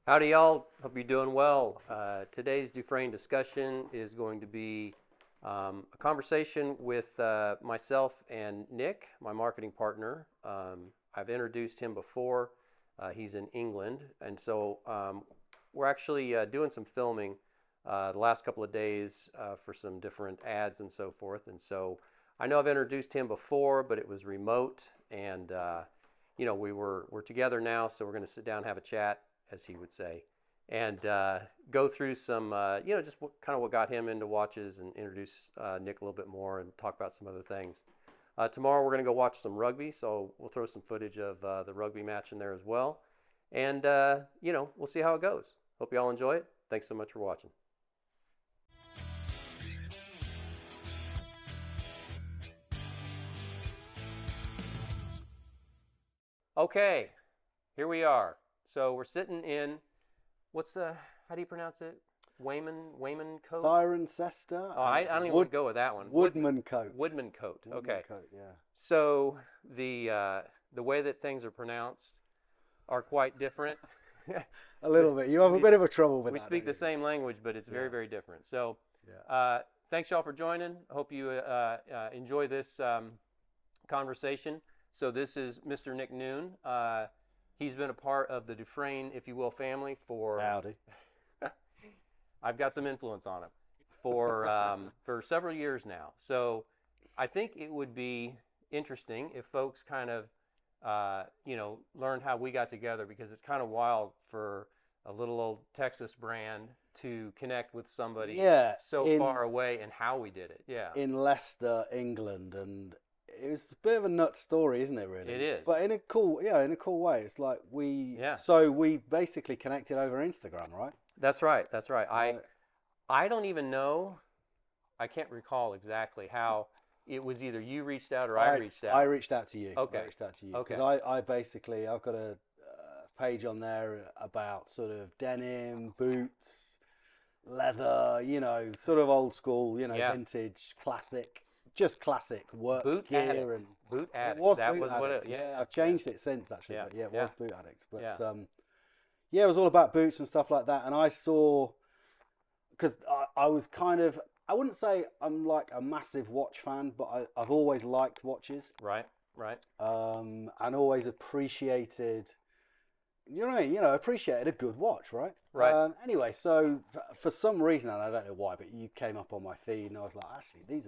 Howdy, y'all. Hope you're doing well. Today's DuFrane Discussion is going to be a conversation with myself and Nick, my marketing partner. I've introduced him before. He's in England, and so we're actually doing some filming the last couple of days for some different ads and so forth. And so I know I've introduced him before, but it was remote, and we're together now, so we're going to sit down and have a chat, as he would say, and go through some, just kind of what got him into watches and introduce Nick a little bit more and talk about some other things. Tomorrow we're going to go watch some rugby, so we'll throw some footage of the rugby match in there as well. And, we'll see how it goes. Hope you all enjoy it. Thanks so much for watching. Okay, here we are. So we're sitting in, how do you pronounce it? Wayman Coat? Cirencester. Oh, I don't even want to go with that one. Woodman Coat. Woodman Coat. Okay. Coat, yeah. So the way that things are pronounced are quite different. A little bit. You have a bit of a trouble with We that. speak the same language, but it's very, very different. So Yeah. thanks y'all for joining. Hope you enjoy this conversation. So this is Mr. Nick Noon. He's been a part of the DuFrane, if you will, family for. Howdy. I've got some influence on him for several years now. So I think it would be interesting if folks kind of learned how we got together, because it's kind of wild for a little old Texas brand to connect with somebody so far away, and how we did it. Yeah. In Leicester, England, and it was a bit of a nut story, isn't it? Really. It is. But in a cool way. It's like we basically connected over Instagram, right? That's right. That's right. I don't even know. I can't recall exactly how. It was either you reached out or I reached out. I reached out to you. Okay. I reached out to you. Okay. Because I've got a page on there about sort of denim, boots, leather, sort of old school, vintage, classic work Boot gear addict. and Boot addict. it was that Boot was Addict. what it. Yeah, I've changed it since actually, but it was Boot Addict. But Yeah. it was all about boots and stuff like that. And I saw, because I was kind of, I wouldn't say I'm like a massive watch fan, but I've always liked watches. Right. And always appreciated, appreciated a good watch, right? Right. Anyway, so for some reason, and I don't know why, but you came up on my feed, and I was like, actually, these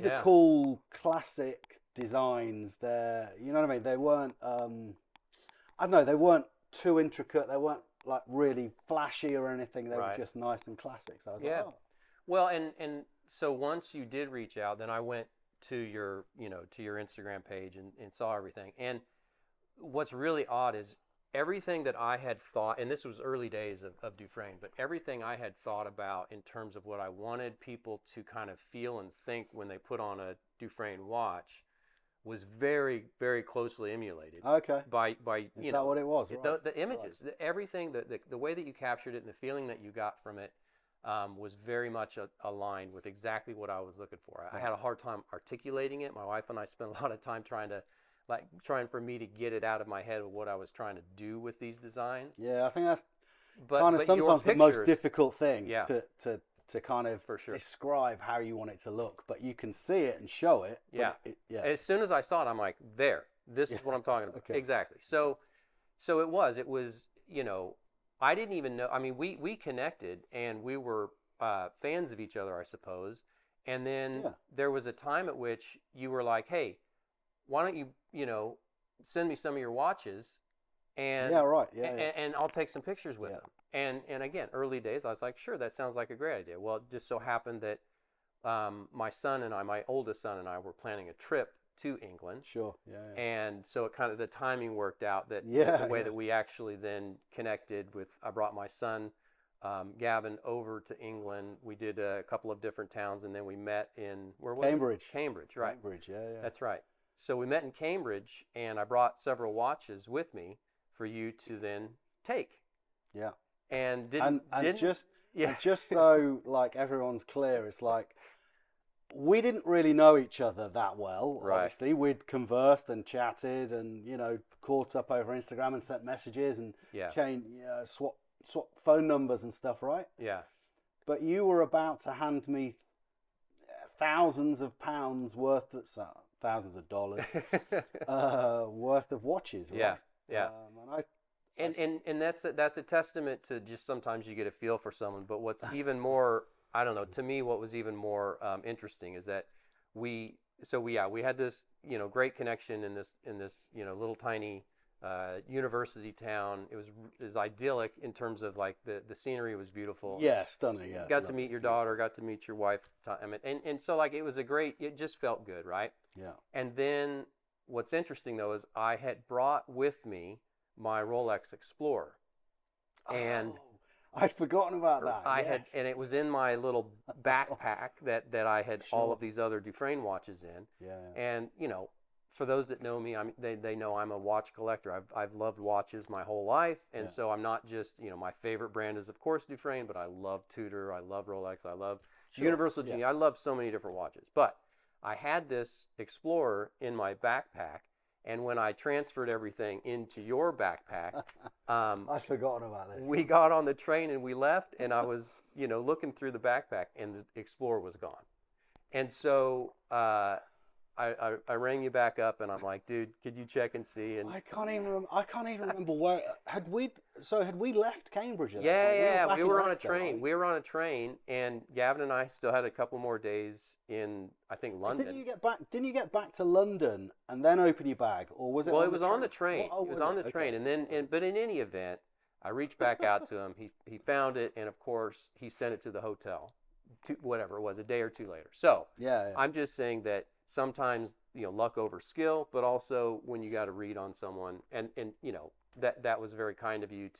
are cool, classic designs. You know what I mean? They weren't, I don't know, they weren't too intricate. They weren't like really flashy or anything. They were just nice and classic. So I was like, oh. Well, and so once you did reach out, then I went to your Instagram page and saw everything. And what's really odd is everything that I had thought, and this was early days of DuFrane, but everything I had thought about in terms of what I wanted people to kind of feel and think when they put on a DuFrane watch was very, very closely emulated. Okay. By Is that what it was? Right. The images, everything, the way that you captured it and the feeling that you got from it was very much aligned with exactly what I was looking for. I had a hard time articulating it. My wife and I spent a lot of time trying for me to get it out of my head of what I was trying to do with these designs. Yeah, I think that's kind of sometimes the most difficult thing to kind of describe how you want it to look, but you can see it and show it. Yeah. As soon as I saw it, I'm like, this is what I'm talking about. Okay. Exactly. So it was, I didn't even know. I mean, we connected and we were fans of each other, I suppose. And then there was a time at which you were like, hey, why don't you, send me some of your watches, and and I'll take some pictures with them. And again, early days, I was like, sure, that sounds like a great idea. Well, it just so happened that my oldest son and I were planning a trip to England. Sure. Yeah. And so it kind of, the timing worked out that the way that we actually then connected with, I brought my son Gavin over to England. We did a couple of different towns, and then we met in Cambridge. Cambridge, right? Cambridge, yeah. That's right. So we met in Cambridge, and I brought several watches with me for you to then take. Yeah. And just so like everyone's clear, it's like we didn't really know each other that well. Right. Obviously, we'd conversed and chatted, and caught up over Instagram and sent messages and Yeah. swap phone numbers and stuff, right? Yeah. But you were about to hand me thousands of pounds worth of thousands of dollars worth of watches, right? Yeah. Yeah. And that's a testament to just sometimes you get a feel for someone. But what's even more, I don't know, to me, what was even more interesting is that we had this great connection in this little tiny university town. It was idyllic in terms of like the scenery was beautiful. Yeah, stunning. Yeah, got to meet your daughter, got to meet your wife, and so like it was it just felt good, right? Yeah. And then what's interesting though is I had brought with me my Rolex Explorer, and I'd forgotten about that. And it was in my little backpack that I had all of these other DuFrane watches in. Yeah. And for those that know me, they know I'm a watch collector. I've loved watches my whole life, and so I'm not just my favorite brand is of course DuFrane, but I love Tudor, I love Rolex, I love Universal Genie, I love so many different watches. But I had this Explorer in my backpack. And when I transferred everything into your backpack, I'd forgotten about this. We got on the train and we left, and I was, looking through the backpack, and the Explorer was gone. And so I rang you back up, and I'm like, dude, could you check and see? And I can't even remember where had we left Cambridge? At yeah, that point? we were on a train. We were on a train, and Gavin and I still had a couple more days in, I think, London. Didn't you get back to London and then open your bag, or was it? Well, it was on the train. It was on the train, and then, but in any event, I reached back out to him. He found it, and of course, he sent it to the hotel. Whatever it was, a day or two later. So yeah. I'm just saying that sometimes luck over skill, but also when you got to read on someone, and that was very kind of you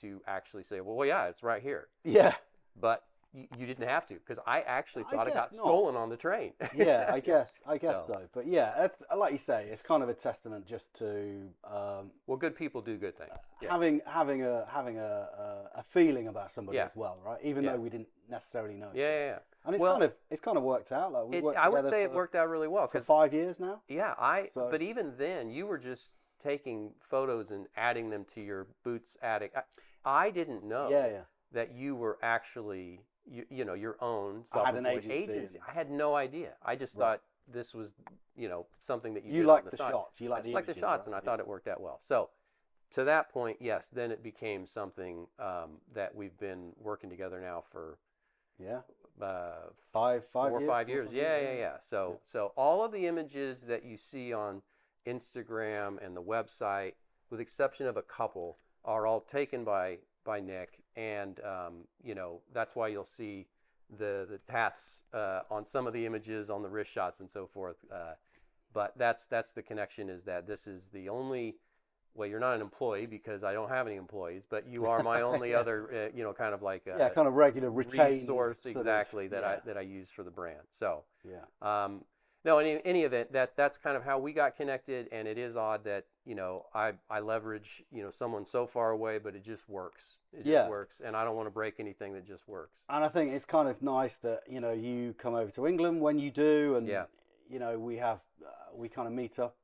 to actually say, well, yeah, it's right here. Yeah. But you didn't have to, because I actually thought it got stolen on the train. Yeah, I guess so. But yeah, like you say, it's kind of a testament just to well, good people do good things. Yeah. Having a feeling about somebody as well, right? Even though we didn't necessarily know each other. Yeah. And it's kind of worked out. Like I would say it worked out really well for 5 years now. Yeah, but even then, you were just taking photos and adding them to your Boots attic. I didn't know that you were actually your own I had an agency. I had no idea. I just thought this was something that you liked the shots. You liked the images, shots, and I thought it worked out well. So to that point, yes, then it became something that we've been working together now for 4 or 5 years. Yeah. So all of the images that you see on Instagram and the website, with the exception of a couple, are all taken by Nick, and that's why you'll see the tats on some of the images on the wrist shots and so forth. But that's the connection, is that this is the only. Well, you're not an employee because I don't have any employees, but you are my only other, kind of like kind of regular retained resource, exactly, that I use for the brand. So no, in any event, that's kind of how we got connected, and it is odd that I leverage someone so far away, but it just works. It just works, and I don't want to break anything that just works. And I think it's kind of nice that you come over to England when you do, and we kind of meet up.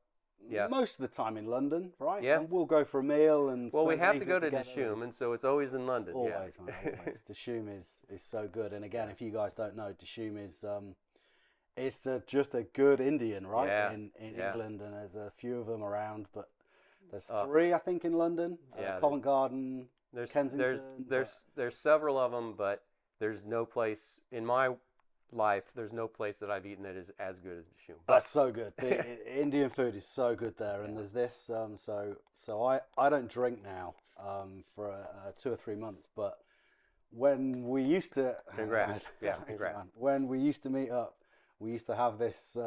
Yeah. Most of the time in London, right? Yeah. And we'll go for a meal and. Well, we have to go to Dishoom, and so it's always in London. Always, always. Dishoom is so good, and again, if you guys don't know, Dishoom is it's just a good Indian, right? Yeah. In England, and there's a few of them around, but there's 3, I think, in London. Covent Garden, Kensington. There's several of them, but there's no place in my life. There's no place that I've eaten that is as good as Dishoom. That's so good. The Indian food is so good there, and there's this. So I don't drink now for 2 or 3 months, but when we used to, congrats. When we used to meet up, we used to have this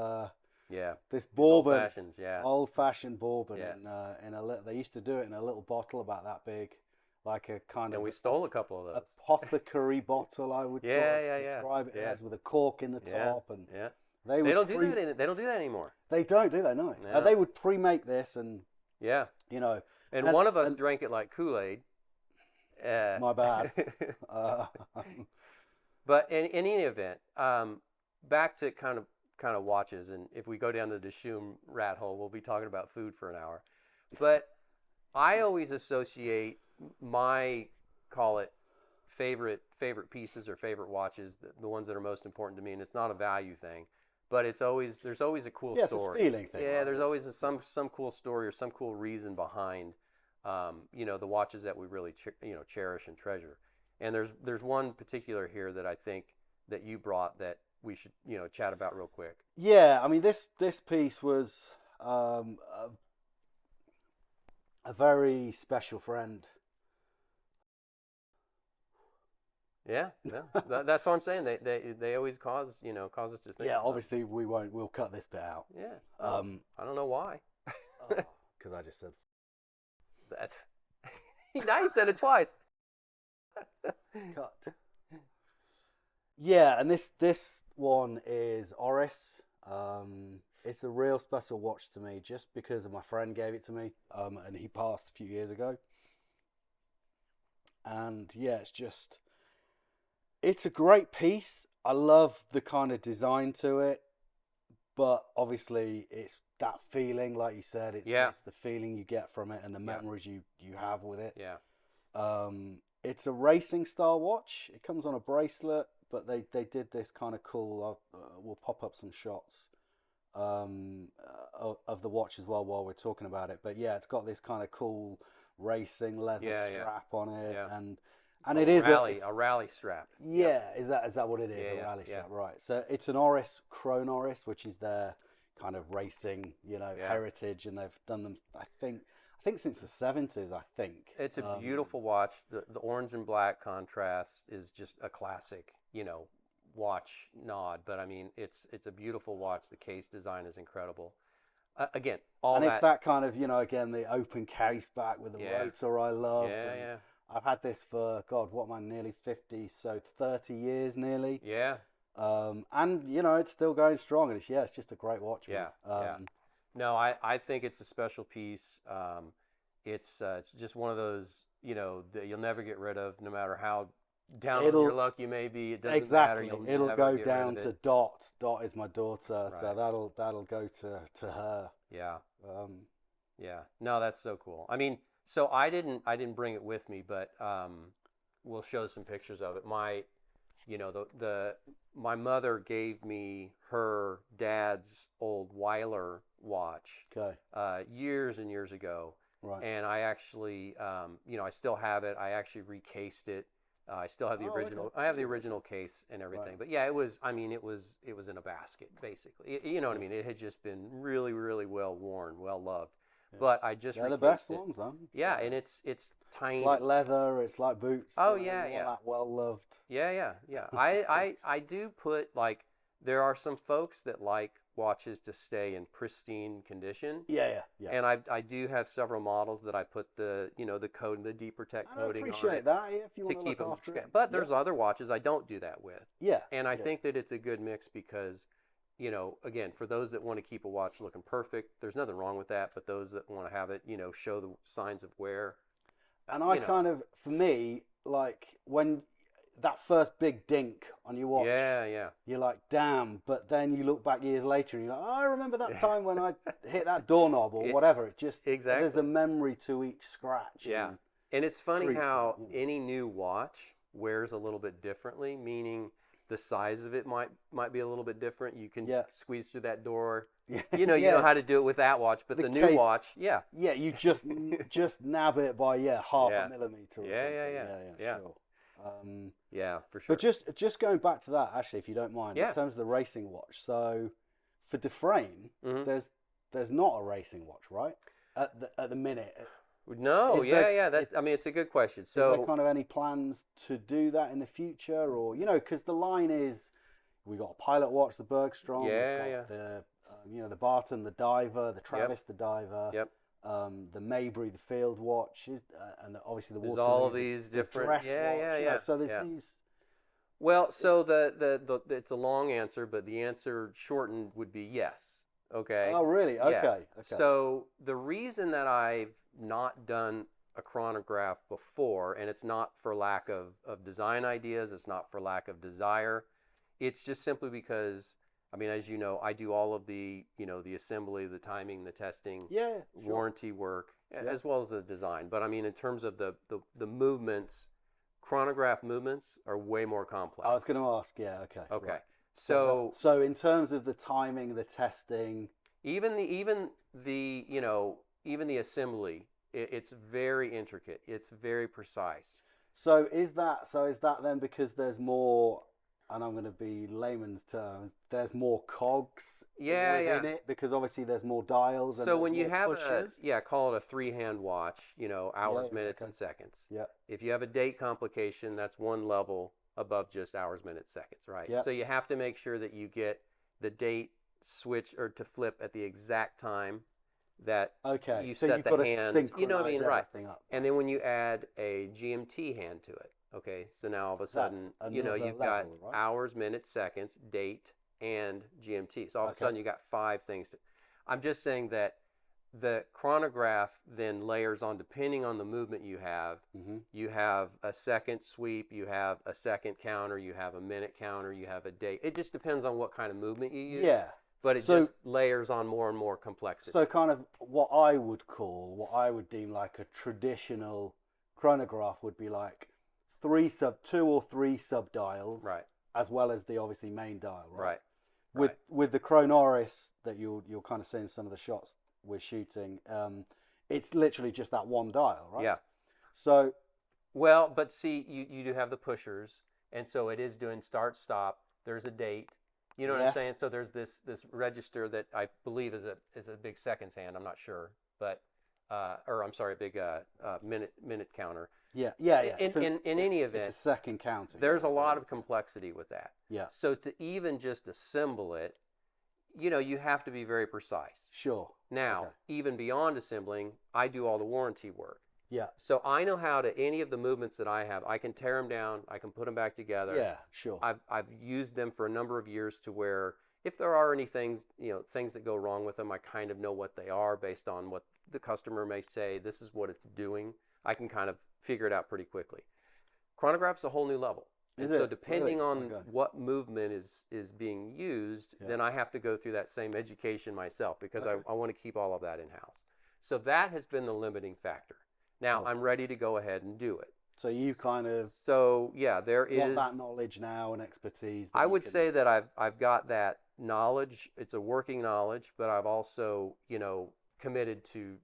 this bourbon, old-fashioned bourbon in a little. They used to do it in a little bottle about that big. Like a kind of. And we stole a couple of those. Apothecary bottle, I would describe it as, with a cork in the top, and they don't do that. They don't do that anymore. They don't, do they? No. They would pre-make this, and and one of us drank it like Kool-Aid. My bad. But in any event, back to kind of watches, and if we go down the Dishoom rat hole, we'll be talking about food for an hour. But I always associate my, call it, favorite pieces or favorite watches, the ones that are most important to me, and it's not a value thing, but there's always a cool story. It's a feeling thing. Yeah, right? there's always some cool story or some cool reason behind, the watches that we really cherish and treasure. And there's one particular here that I think that you brought that we should chat about real quick. Yeah, I mean this piece was a very special friend. Yeah, that's what I'm saying. They always cause us to think. Yeah, obviously we'll cut this bit out. Yeah. I don't know why. Because I just said That. Now you said it twice. cut. Yeah, and this one is Oris. It's a real special watch to me just because of my friend gave it to me, and he passed a few years ago. And yeah, it's a great piece. I love the kind of design to it, but obviously it's that feeling, like you said, it's the feeling you get from it and the memories you have with it. Yeah. It's a racing style watch. It comes on a bracelet, but they did this kind of cool. We'll pop up some shots of the watch as well while we're talking about it. But yeah, it's got this kind of cool racing leather strap on it, and it is a rally strap. Yeah, is that what it is? Yeah, a rally strap, right? So it's an Oris Chrome Oris, which is their kind of racing, heritage, and they've done them. I think since the 70s. I think it's a beautiful watch. The orange and black contrast is just a classic, watch nod. But I mean, it's a beautiful watch. The case design is incredible. Again, it's that kind of again the open case back with the rotor I love. Yeah. I've had this for nearly 50, so 30 years nearly. Yeah. And it's still going strong. And it's just a great watch. Yeah. No, I think it's a special piece. It's just one of those that you'll never get rid of, no matter how down on your luck you may be. It doesn't matter. It'll go down to Dot. Dot is my daughter, so that'll go to her. Yeah. Yeah. No, that's so cool. I mean, so I didn't bring it with me, but we'll show some pictures of it. My mother gave me her dad's old Weiler watch. Okay. Years and years ago. Right. And I actually, I still have it. I actually recased it. I still have the original. Okay. I have the original case and everything. Right. But yeah, it was in a basket basically. You know what I mean? It had just been really, really well worn, well loved. Yeah. But I just they're the best ones, huh? Yeah, and it's tiny. It's like leather. It's like boots. Oh yeah. That well loved. Yeah. I do put, like, there are some folks that like watches to stay in pristine condition. Yeah. And I do have several models that I put the coat, the Deep Protect coating on it. I appreciate that. If you want to look after it. But there's other watches I don't do that with. Yeah. And I think that it's a good mix because, again, for those that want to keep a watch looking perfect, there's nothing wrong with that. But those that want to have it, show the signs of wear. And for me, like when that first big dink on your watch, you're like, damn. But then you look back years later and you're like, oh, I remember that time when I hit that doorknob or whatever. It just there's a memory to each scratch. Yeah, and it's funny how any new watch wears a little bit differently, meaning the size of it might be a little bit different. You can squeeze through that door. You know how to do it with that watch, but the new watch, you just nab it by half a millimeter. Or yeah. Sure. Yeah, for sure. But just going back to that, actually, if you don't mind, in terms of the racing watch. So for DuFrane, there's not a racing watch, right? At the minute. No, it's a good question. So, is there kind of any plans to do that in the future, or because the line is, we got a pilot watch, the Bergstrom, the Barton, the Diver, the Travis, the Diver, the Maybury, the Field watch, and obviously the Waterloo. There's all of these different, watch, So there's these. Well, so the it's a long answer, but the answer shortened would be yes. Okay. Oh, really? Okay. So the reason that I've not done a chronograph before, and it's not for lack of design ideas, it's not for lack of desire, It's just simply because, I mean, as you know, I do all of the, the assembly, the timing, the testing, Yeah, sure. warranty work, Yeah. as well as the design. But I mean, in terms of the movements, chronograph movements are way more complex. I was going to ask. Yeah. Okay. Okay. Right. So So in terms of the timing, the testing. even the assembly, it's very intricate. It's very precise. So is that then because there's more, and I'm going to be layman's terms, there's more cogs Yeah, yeah. within it because obviously there's more dials and So there's when you more have pushes. call it a three-hand watch, Yeah. hours, Yeah. minutes, Okay. and seconds. Yeah. If you have a date complication, that's one level above just hours, minutes, seconds, right? Yeah. So you have to make sure that you get the date switch or to flip at the exact time that Okay. you So set you've the got to hands. You know what I synchronize mean? Right. everything up. And then when you add a GMT hand to it, okay, so now all of a That's sudden, another you've got level, right? hours, minutes, seconds, date, and GMT. So all of a Okay. sudden you got five things. I'm just saying that the chronograph then layers on, depending on the movement you have. Mm-hmm. You have a second sweep, you have a second counter, you have a minute counter, you have a date. It just depends on what kind of movement you use. Yeah. But it So just layers on more and more complexity. so kind of what I would deem like a traditional chronograph would be like two or three sub dials, Right, as well as the obviously main dial, right? right, With right. with the Chronoris that you'll kind of see in some of the shots we're shooting, it's literally just that one dial, right? Yeah. So Well, but see, you do have the pushers, and so it is doing start stop. There's a date. You know what I'm saying? yes, So there's this register that I believe is a big seconds hand. I'm not sure, but or I'm sorry, a big minute counter. yeah. In any It's a event, second counting. there's a lot of complexity with that. Yeah, So to even just assemble it, you have to be very precise. sure. Now, Okay. even beyond assembling, I do all the warranty work. Yeah, So I know how to, any of the movements that I have, I can tear them down, I can put them back together. yeah, sure. I've used them for a number of years to where if there are any things, things that go wrong with them, I kind of know what they are based on what the customer may say, this is what it's doing. I can kind of figure it out pretty quickly. Chronograph's a whole new level. Is And so it? depending Really? on Okay. what movement is being used, Yeah. then I have to go through that same education myself because Okay. I want to keep all of that in-house. So that has been the limiting factor. Now Sure. I'm ready to go ahead and do it. So you kind of So yeah, there want is. that knowledge now and expertise. That I you would can... say that I've got that knowledge. It's a working knowledge, but I've also committed to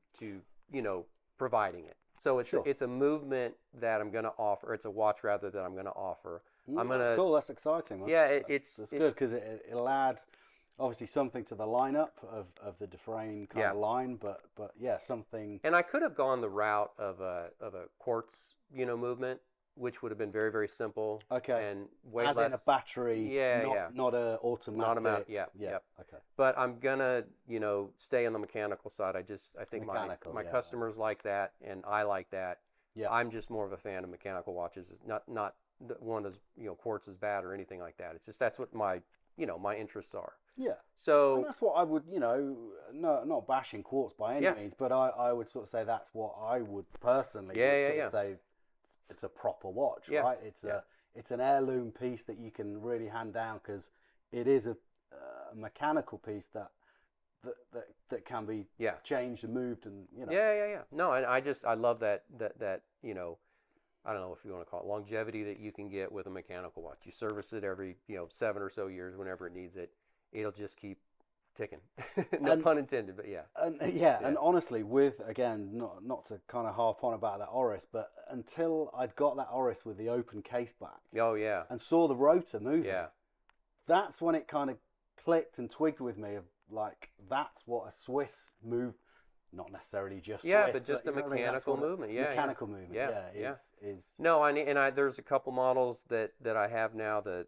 providing it. So Sure. it's a movement that I'm going to offer. It's a watch rather that I'm going to offer. I'm That's gonna. cool. That's exciting. Yeah, that's good because it'll add obviously something to the lineup of the DuFrane kind of line, but yeah, something. And I could have gone the route of a quartz movement, which would have been very, very simple. Okay. And way As less. in a battery, not a automatic. Not amount. Yeah. Yeah. Yep. Okay. But I'm gonna stay on the mechanical side. I think Mechanical, my yeah, customers like that, and I like that. Yeah. I'm just more of a fan of mechanical watches. Not the one is quartz is bad or anything like that. It's just that's what my my interests are. Yeah. So And that's what I would, no, not bashing quartz by any means, but I would sort of say that's what I would personally say it's a proper watch, right? It's an heirloom piece that you can really hand down because it is a mechanical piece that can be changed and moved and Yeah. No, and I love that I don't know if you want to call it longevity that you can get with a mechanical watch. You service it every 7 or so years whenever it needs it. It'll just keep ticking. No pun intended, but yeah. And honestly, with again, not to kind of harp on about that Oris, but until I'd got that Oris with the open case back, and saw the rotor moving, that's when it kind of clicked and twigged with me of like that's what a Swiss move, not necessarily just Swiss, but just a mechanical movement, mechanical movement, is no, I there's a couple models that I have now, the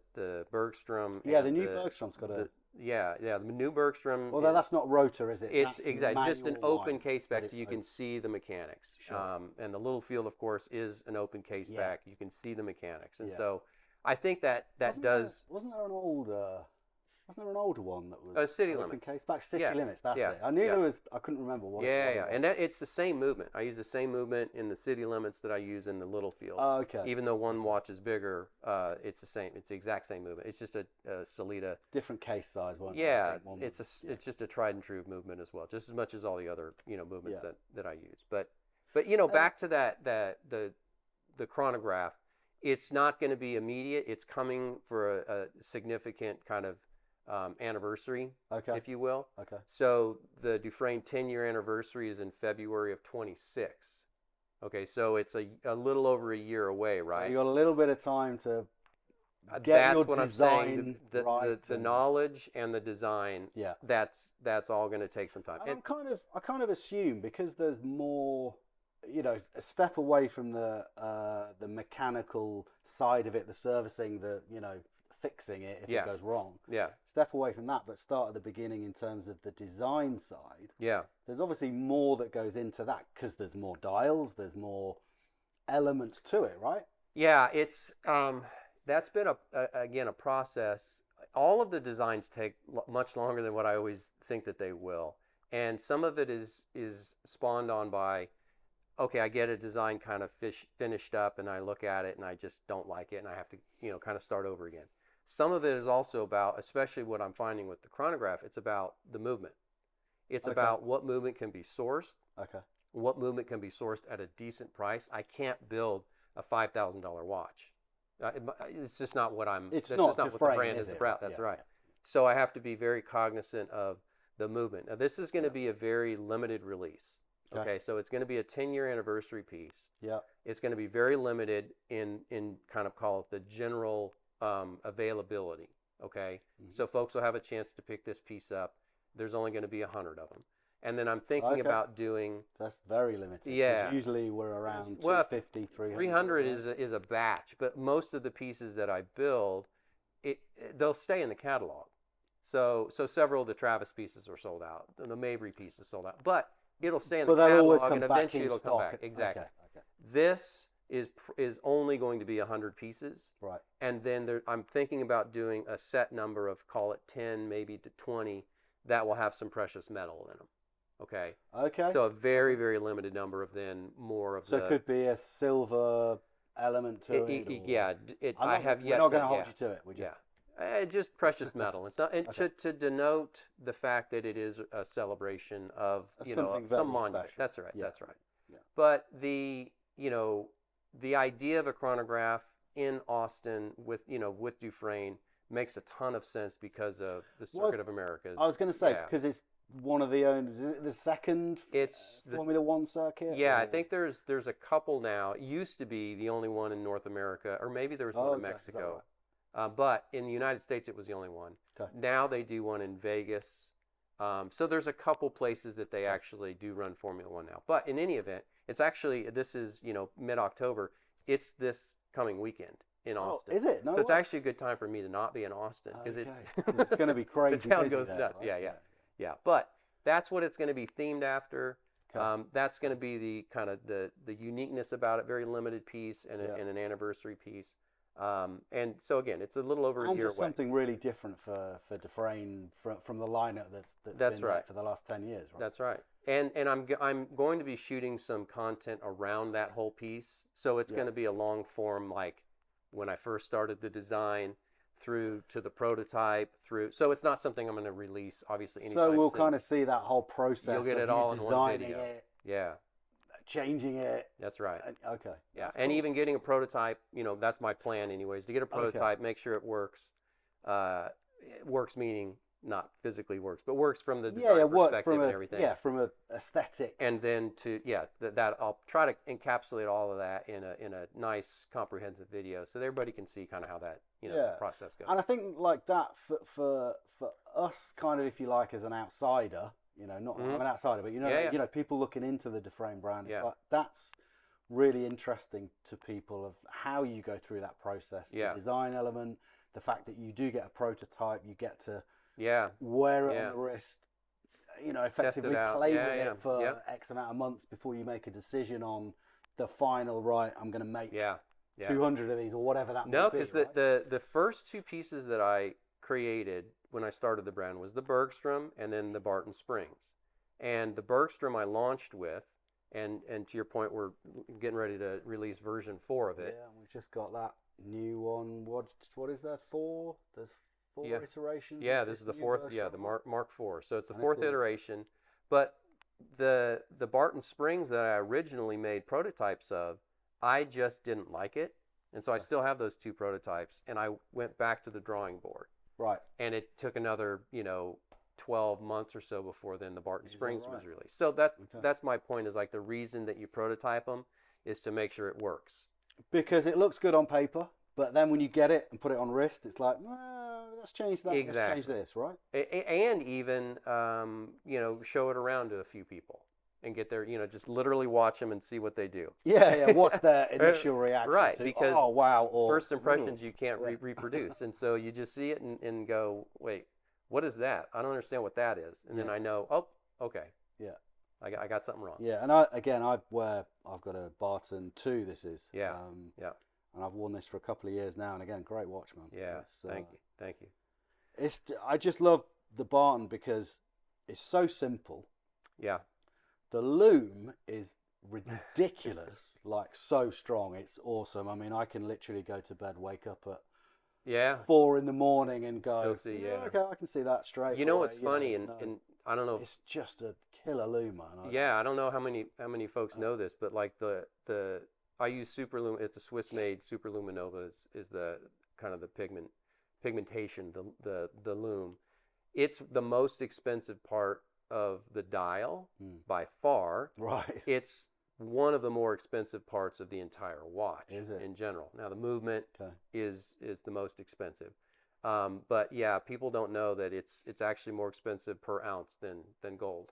Bergstrom, the new Bergstrom's got a. The new Bergstrom. Although that's not rotor, is it? It's exactly just an open line, case back, so you can see the mechanics. Sure. And the little field, of course, is an open case back. You can see the mechanics, and so I think that wasn't does. Wasn't there an old Wasn't there an older one that was City open limits. case? Back City Yeah. Limits, that's Yeah. it. I knew Yeah. there was, I couldn't remember what Yeah, it yeah, was. and it's the same movement. I use the same movement in the city limits that I use in the little field. Oh, okay. Even though one watch is bigger, it's the same. It's the exact same movement. It's just a Salida. Different case size, one. Yeah, it's just a tried and true movement as well, just as much as all the other movements that I use. But back to the chronograph, it's not going to be immediate. It's coming for a significant kind of anniversary, if you will. Okay. So the DuFrane 10-year anniversary is in February of 26. Okay, so it's a little over a year away, right? So you got a little bit of time to get that's your what design I'm saying. right. The knowledge and the design. Yeah. That's all going to take some time. And I kind of assume because there's more, a step away from the mechanical side of it, the servicing, the fixing it if it goes wrong. Yeah. Step away from that, but start at the beginning in terms of the design side. Yeah. There's obviously more that goes into that because there's more dials, there's more elements to it, right? Yeah, it's that's been a process. All of the designs take much longer than what I always think that they will, and some of it is spawned on by, okay, I get a design kind of finished up, and I look at it and I just don't like it, and I have to kind of start over again. Some of it is also about, especially what I'm finding with the chronograph, it's about the movement. It's about what movement can be sourced. Okay. What movement can be sourced at a decent price. I can't build a $5,000 watch. It's just not what I'm. It's that's not just not what the brand is about. That's right. So I have to be very cognizant of the movement. Now this is going to be a very limited release. Okay, so it's going to be a 10-year anniversary piece. Yeah. It's going to be very limited in kind of call it the general availability. Okay, so folks will have a chance to pick this piece up. There's only going to be 100 of them. And then I'm thinking about doing. That's very limited. Yeah. Usually we're around 250, 300. 300 is a batch, but most of the pieces that I build, they'll stay in the catalog. So several of the Travis pieces are sold out. The Mabry piece is sold out, but it'll stay in the catalog, and eventually it'll come back. Exactly. Okay. This is only going to be 100 pieces. Right. And then I'm thinking about doing a set number of, call it 10, maybe to 20, that will have some precious metal in them. Okay. So a very, very limited number of then more of So it could be a silver element to it. We're not going to hold you to it. Just precious metal. It's not to denote the fact that it is a celebration of some monument. Special. That's right. That's right. Yeah. But the idea of a chronograph in Austin with DuFrane makes a ton of sense because of the Circuit of Americas. I was going to say because it's one of the owners. Is it the second? It's Formula One circuit. Yeah, I think there's a couple now. It used to be the only one in North America, or maybe there was one in Mexico. But in the United States, it was the only one. Okay. Now they do one in Vegas. So there's a couple places that they actually do run Formula One now. But in any event, it's actually, this is, mid-October. It's this coming weekend in Austin. Is it? No so it's actually a good time for me to not be in Austin. Because it's going to be crazy. The town goes there, nuts. Right? Yeah. But that's what it's going to be themed after. Okay. That's going to be the kind of the uniqueness about it, very limited piece and an anniversary piece. And so again, it's a little over a year away. Something really different for DuFrane from the lineup that's been right for the last 10 years. Right? That's right. And I'm going to be shooting some content around that whole piece. So it's going to be a long form, like when I first started the design through to the prototype through. So it's not something I'm going to release obviously anytime So we'll soon. kind of see that whole process. You'll get it all in one video. Yeah. Changing it. That's right. Okay. Yeah, and even getting a prototype, that's my plan anyways, to get a prototype, make sure it works. It works meaning not physically works, but works from the design perspective and everything. Yeah, from an aesthetic. And then that I'll try to encapsulate all of that in a nice comprehensive video so that everybody can see kind of how that process goes. And I think like that for us, kind of, if you like, as an outsider. Not I'm an outsider, but people looking into the DuFrane brand. It's like, that's really interesting to people of how you go through that process. The design element, the fact that you do get a prototype, you get to wear it on the wrist, effectively play with it for X amount of months before you make a decision on the final. Right, I'm going to make 200 of these or whatever that. No, because the first two pieces that I created when I started the brand was the Bergstrom and then the Barton Springs. And the Bergstrom I launched with, and to your point, we're getting ready to release version 4 of it. Yeah, we've just got that new one. What is that for? There's 4 iterations. Yeah, this is the 4th. Yeah, the Mark IV. So it's the 4th iteration. But the Barton Springs that I originally made prototypes of, I just didn't like it, and so I still have those 2 prototypes. And I went back to the drawing board. Right. And it took another 12 months or so before then the Barton Springs was released. So that's my point, is like the reason that you prototype them is to make sure it works. Because it looks good on paper, but then when you get it and put it on wrist, it's like, let's change that. Exactly. Let's change this, right? And even, show it around to a few people and get their, just literally watch them and see what they do. Yeah. What's their initial reaction? Right, to, because oh, wow, or, first impressions you can't reproduce. And so you just see it and go, wait, what is that? I don't understand what that is. And then I know, oh, okay. Yeah. I got something wrong. Yeah, and I've got a Barton 2. This is. Yeah. And I've worn this for a couple of years now, and again, great watch, man. Yeah. Thank you. I just love the Barton because it's so simple. Yeah. The loom is ridiculous, like so strong. It's awesome. I mean, I can literally go to bed, wake up at 4 in the morning and go, see, okay, I can see that straight. You know what's funny, and I don't know. It's just a killer loom, man. I don't know how many folks know this, but like the I use Superlum. It's a Swiss-made Superluminova is the kind of the pigmentation, the loom. It's the most expensive part of the dial by far. Right. It's one of the more expensive parts of the entire watch in general. Now the movement is the most expensive, but yeah, people don't know that it's actually more expensive per ounce than gold.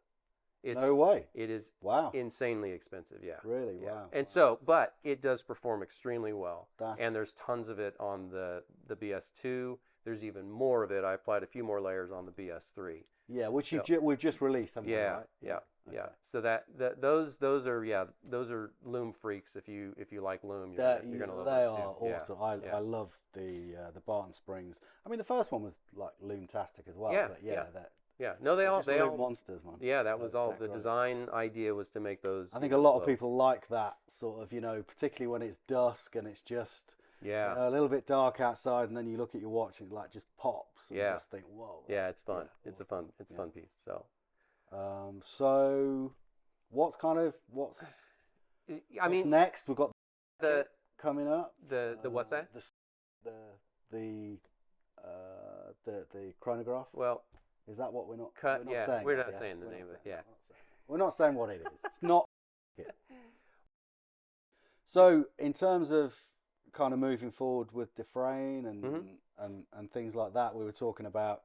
No way. It is wow insanely expensive. Yeah. Really? Yeah. Wow. And so, but it does perform extremely well, That's... and there's tons of it on the BS2. There's even more of it. I applied a few more layers on the BS3. Yeah, which we've just released, haven't we? Right? Yeah. So those are loom freaks. If you like loom, you're gonna love those too. They are awesome. I love the Barton Springs. I mean, the first one was like loom-tastic as well. Yeah. But No, they all monsters, man. Yeah, that was all. The design idea was to make those. I think a lot of people like that sort of, particularly when it's dusk and it's just a little bit dark outside, and then you look at your watch and it like just pops and just think, whoa. Yeah, it's fun. It's a fun piece. So. So what's next? We've got the coming up. The what's that? The chronograph. Well, is that what we're not? We're not saying the name of it. Yeah, we're not saying what it is. It's not. So in terms of kind of moving forward with DuFrane and things like that, we were talking about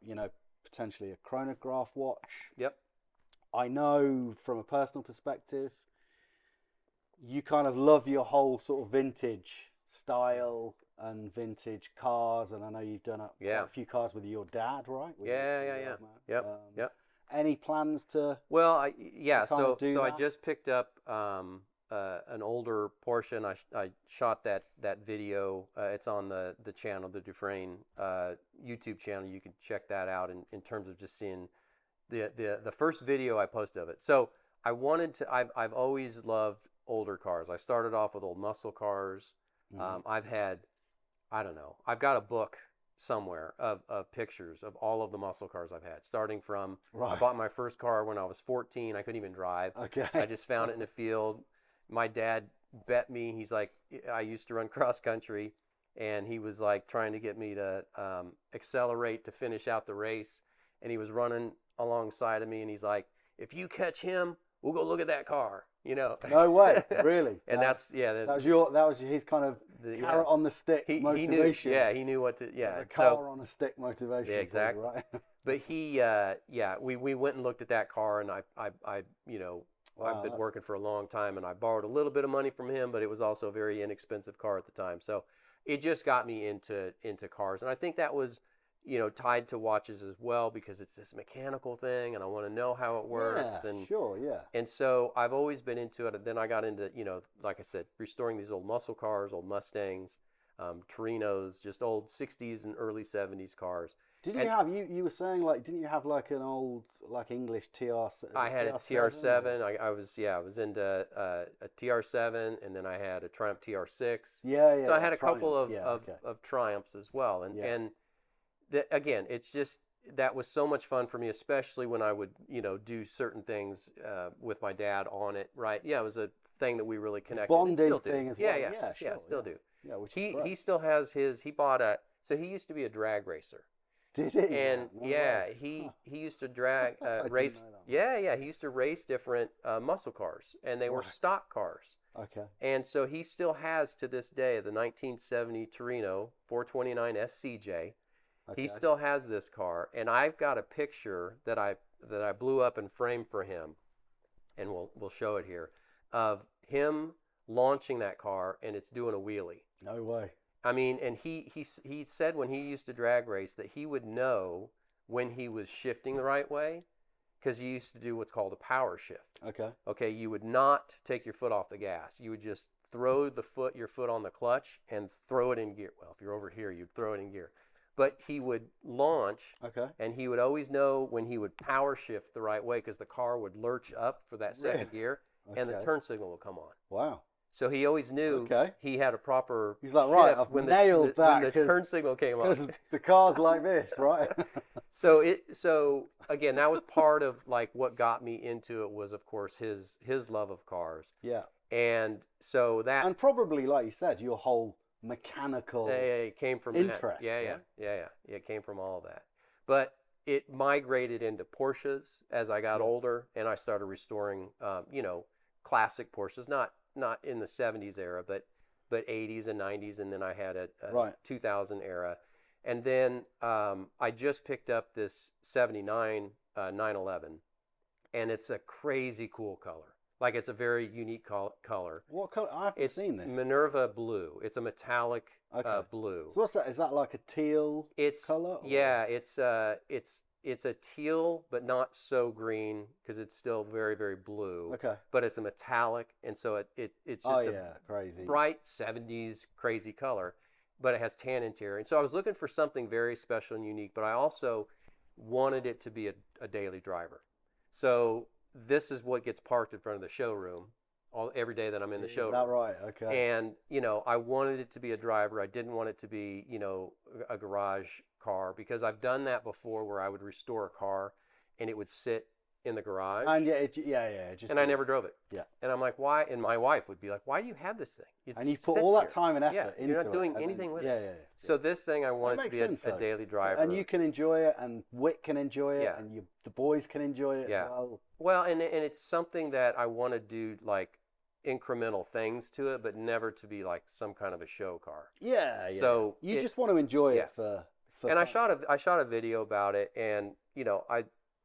potentially a chronograph watch. Yep. I know from a personal perspective, you kind of love your whole sort of vintage style and vintage cars, and I know you've done a few cars with your dad, right? Yeah. Yep. Any plans to? Well, I just picked up an older Porsche, and I shot that video. It's on the channel, the DuFrane YouTube channel. You can check that out in terms of just seeing the first video I posted of it. So I wanted to. I've always loved older cars. I started off with old muscle cars. I've had, I don't know, I've got a book somewhere of pictures of all of the muscle cars I've had, starting from I bought my first car when I was 14. I couldn't even drive. Okay. I just found it in a field. My dad bet me. He's like, I used to run cross country, and he was like trying to get me to accelerate to finish out the race, and he was running alongside of me, and he's like, if you catch him, we'll go look at that car. No way, really. And that was his kind of carrot on the stick motivation. He knew what to. Yeah, a car on a stick motivation. Yeah, exactly. Right. But we went and looked at that car, and I've been working for a long time, and I borrowed a little bit of money from him, but it was also a very inexpensive car at the time. So it just got me into cars, and I think that was tied to watches as well, because it's this mechanical thing, and I want to know how it works. Yeah, sure, yeah. And so I've always been into it. And then I got into, like I said, restoring these old muscle cars, old Mustangs, Torinos, just old 60s and early 70s cars. Didn't you And have you were saying like didn't you have like an old like English I had a TR7 TR7. or I was into a TR7, and then I had a Triumph TR6. So I yeah had a couple Triumph yeah okay of Triumphs as well. yeah And again, it's just that was so much fun for me, especially when I would, do certain things with my dad on it, right? Yeah, it was a thing that we really connected and bonding still do. thing as Yeah, well yeah, yeah yeah, sure still do. yeah which is He great. still has his. He bought a. So he used to be a drag racer, Did he? and No way. yeah, Huh. he used to drag I didn't race. know that, man. Yeah, yeah, he used to race different muscle cars, and they were Right. stock cars. Okay. And so he still has to this day the 1970 Torino 429 SCJ. He Okay. still has this car, and I've got a picture that I blew up and framed for him, and we'll show it here, of him launching that car, and it's doing a wheelie. No way. I mean, and he said when he used to drag race that he would know when he was shifting the right way because he used to do what's called a power shift. Okay. Okay, you would not take your foot off the gas. You would just throw your foot on the clutch and throw it in gear. Well, if you're over here, you'd throw it in gear. But he would launch, Okay. and he would always know when he would power shift the right way because the car would lurch up for that second Really? gear, and the Okay. turn signal would come on. Wow. So he always knew Okay. he had a proper He's like, right, shift I've when nailed that when the turn signal came because on. the car's like this, right? So again, that was part of like what got me into it was of course his love of cars. Yeah. And so that And probably, like you said, your whole mechanical it came from interest. that. Yeah, right? yeah. It came from all of that. But it migrated into Porsches as I got Yeah. older, and I started restoring, classic Porsches, not in the '70s era, but '80s and '90s, and then I had a Right. 2000 era, and then I just picked up this '79 911, and it's a crazy cool color. Like it's a very unique color. What color? I haven't It's seen this. Minerva blue. It's a metallic Okay. blue. So what's that? Is that like a teal It's color? Or? yeah, it's a teal, but not so green because it's still very very blue. Okay. But it's a metallic, and so it's just Oh a yeah, crazy. bright '70s crazy color, but it has tan interior. And so I was looking for something very special and unique, but I also wanted it to be a daily driver. So this is what gets parked in front of the showroom every day that I'm in the Is showroom. that right? Okay. And, I wanted it to be a driver. I didn't want it to be, a garage car because I've done that before where I would restore a car and it would sit in the garage. And yeah, it just and I never drove it. Yeah. And I'm like, why? And my wife would be like, why do you have this thing? And you put all that time and effort Yeah, into you're not doing it. anything with yeah, it. Yeah, yeah. So this thing, I want it to makes be sense, a though. daily driver. And you can enjoy it, and Wick can enjoy it, Yeah. and the boys can enjoy it Yeah. as well. Well, and it's something that I want to do like incremental things to it, but never to be like some kind of a show car. Yeah, yeah. So you just want to enjoy yeah. it for And I fun. shot a video about it, and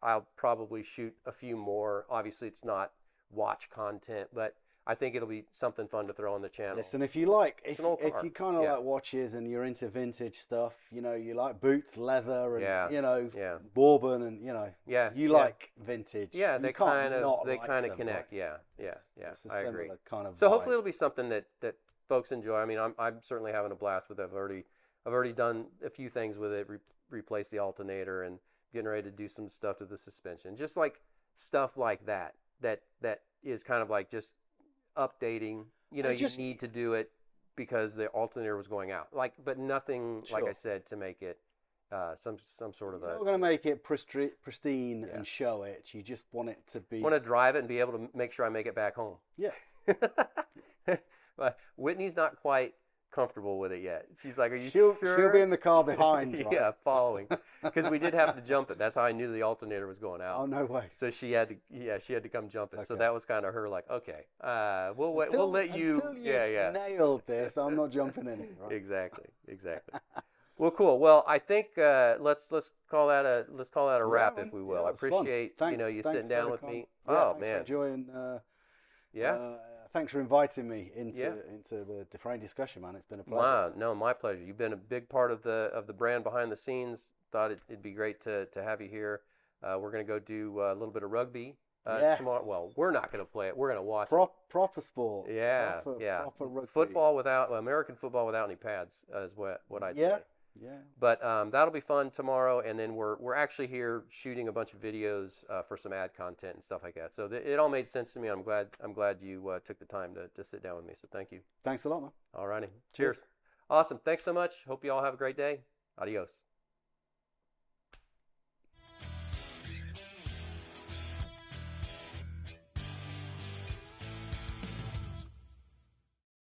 I'll probably shoot a few more. Obviously, it's not watch content, but I think it'll be something fun to throw on the channel. Listen, if you like, It's an old if car. you kind of Yeah. like watches and you're into vintage stuff, you like boots, leather, and Yeah. Yeah. bourbon, and Yeah. you yeah. like vintage. Yeah, You they can't kind not of like kind of them, connect. right? Yeah. It's a I agree. similar kind of So vibe. hopefully it'll be something that folks enjoy. I mean, I'm certainly having a blast with it. I've already done a few things with it, replaced the alternator and getting ready to do some stuff to the suspension. Just like stuff like that is kind of like just updating. You need to do it because the alternator was going out. But nothing, like I Sure. said, to make it some sort of You're a. not going to make it pristine Yeah. and show it. You just want it to be. Want to drive it and be able to make sure I make it back home. Yeah. But Whitney's not quite comfortable with it yet. She's like, "Are you She'll sure?" be in the car behind, right? Yeah, following. Because we did have to jump it. That's how I knew the alternator was going out. Oh, no way. So she had to come jump it. So Okay. that was kind of her like, okay, we'll let you. Until you've Yeah. nailed this, I'm not jumping in it, right? Exactly. Well, cool. Well, I think let's call that a wrap, man. if we will. Yeah, I it was fun. appreciate Thanks, you thanks sitting down for with the me. Yeah, Oh thanks man, for enjoying. yeah. Thanks for inviting me into Yeah. the DuFrane discussion, man. It's been a pleasure. My pleasure. You've been a big part of the brand behind the scenes. Thought it'd be great to have you here. We're gonna go do a little bit of rugby Yes. tomorrow. Well, we're not gonna play it. We're gonna watch Proper sport. it. Yeah, Proper rugby. American football without any pads is what I'd Yeah. say. Yeah. But that'll be fun tomorrow, and then we're actually here shooting a bunch of videos for some ad content and stuff like that. So it all made sense to me. I'm glad you took the time to sit down with me. So thank you. Thanks a lot, man. All righty. Cheers. Awesome. Thanks so much. Hope you all have a great day. Adios.